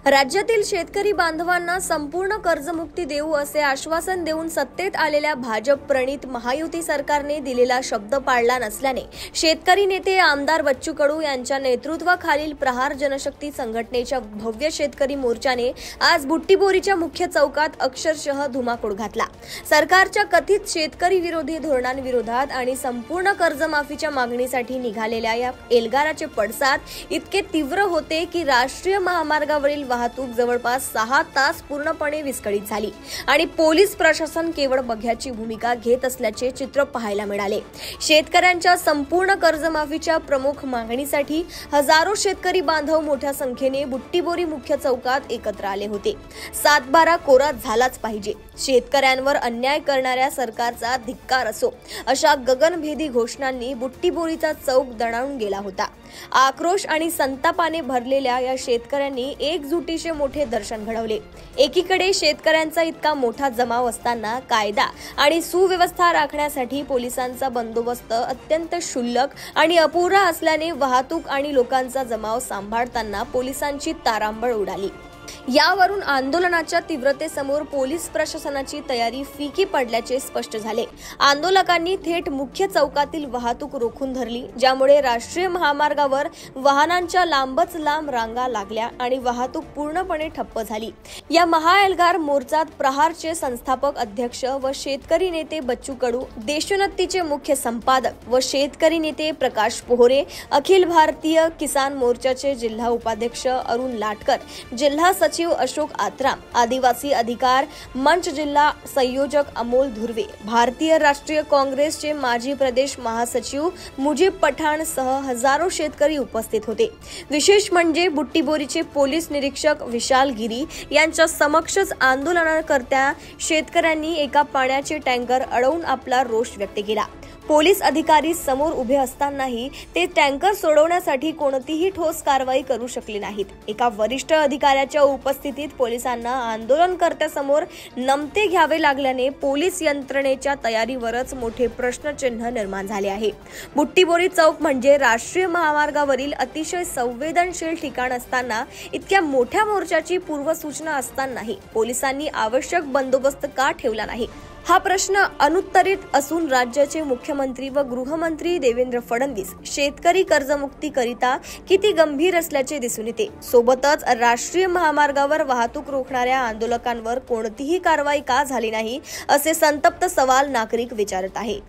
राज्यातील शेतकरी बांधवांना संपूर्ण कर्जमुक्ती देऊ असे आश्वासन देऊन सत्तेत आलेल्या भाजप प्रणित महायुती सरकारने दिलेला शब्द पाळला नसल्याने शेतकरी नेते आमदार बच्चू कडू यांच्या नेतृत्वाखालील प्रहार जनशक्ती संघटनेच्या भव्य शेतकरी मोर्चाने आज बुट्टीबोरीच्या मुख्य चौकात अक्षरशः धुमाकूळ घातला। सरकारच्या कथित शेतकरी विरोधी धोरणांविरोधात आणि संपूर्ण कर्जमाफीच्या मागणीसाठी निघालेल्या या एल्गाराचे पडसाद इतके तीव्र होते की राष्ट्रीय महामार्गावरील वाहतूक जवळपास 6 तास पूर्णपणे विस्कळीत झाली आणि पोलीस प्रशासन केवळ बघ्याची भूमिका घेत असल्याचे चित्र पाहायला मिळाले। शेतकऱ्यांच्या संपूर्ण कर्जमाफीच्या प्रमुख मागणीसाठी हजारो शेतकरी बांधव मोठ्या संख्येने बुट्टीबोरी मुख्य चौकात एकत्र आले होते। 7/12 कोरा झालाच पाहिजे, शेतकऱ्यांवर अन्याय करणाऱ्या सरकारचा धिक्कार असो, अशा गगनभेदी घोषणांनी बुट्टीबोरीचा चौक दणाणून गेला होता। आक्रोश आणि संतापाने भरलेल्या या शेतकऱ्यांनी एकजुटीचे मोठे दर्शन घडवले। एकीकडे शेतकऱ्यांचा इतका मोठा जमाव असताना कायदा आणि सुव्यवस्था राखण्यासाठी पोलिसांचा बंदोबस्त अत्यंत क्षुल्लक आणि अपुरा असल्याने वाहतूक आणि लोकांचा जमाव सांभाळताना पोलिसांची तारांबळ उडाली। यावरून आंदोलनाच्या तीव्रतेसमोर पोलीस प्रशासनाची तयारी फिकी पडल्याचे स्पष्ट झाले। आंदोलकांनी थेट मुख्य चौकातील वाहतूक रोखून धरली, ज्यामुळे राष्ट्रीय महामार्गावर वाहनांच्या लांबच लांब रांगा लागल्या आणि वाहतूक पूर्णपणे ठप्प झाली। या महाएल्गार मोर्चात प्रहारचे संस्थापक अध्यक्ष व शेतकरी नेते बच्चू कडू, देशोन्नतीचे मुख्य संपादक व शेतकरी नेते प्रकाश पोहरे, अखिल भारतीय किसान मोर्चाचे जिल्हा उपाध्यक्ष अरुण लाटकर, जिल्हा सचिव अशोक आत्राम, आदिवासी अधिकार मंच जिल्हा संयोजक अमोल धुर्वे, भारतीय राष्ट्रीय काँग्रेसचे माजी प्रदेश महासचिव मुजीब पठाण सह हजारो शेतकरी उपस्थित होते। विशेष म्हणजे बुट्टीबोरीचे पोलीस निरीक्षक विशाल गिरी यांच्या समक्षच आंदोलनकर्त्या शेतकऱ्यांनी एका पाण्याचे टँकर अडवून आपला रोष व्यक्त केला। पोलीस अधिकारी समोर उभे असतानाही ते टँकर सोडवण्यासाठी कोणतीही ठोस कारवाई करू शकले नाहीत। एका वरिष्ठ अधिकाऱ्याच्या उपस्थितीत पोलिसांना आंदोलनकर्त्यासमोर नमते घ्यावे लागल्याने पोलीस यंत्रणेच्या तयारीवरच मोठे प्रश्नचिन्ह निर्माण झाले आहे। बुट्टीबोरी चौक म्हणजे राष्ट्रीय महामार्गावरील अतिशय संवेदनशील ठिकाण असताना इतक्या मोठ्या मोर्चाची पूर्वसूचना असतानाही पोलिसांनी आवश्यक बंदोबस्त का ठेवला नाही, हा प्रश्न अनुत्तरित असून राज्याचे मुख्यमंत्री व गृहमंत्री देवेंद्र फडणवीस शेतकरी कर्जमुक्ती करिता किती गंभीर असल्याचे दिसून येते। सोबतच राष्ट्रीय महामार्गावर वाहतूक रोखणाऱ्या आंदोलकांवर कोणतीही कारवाई का झाली नाही, असे संतप्त सवाल नागरिक विचारत आहेत।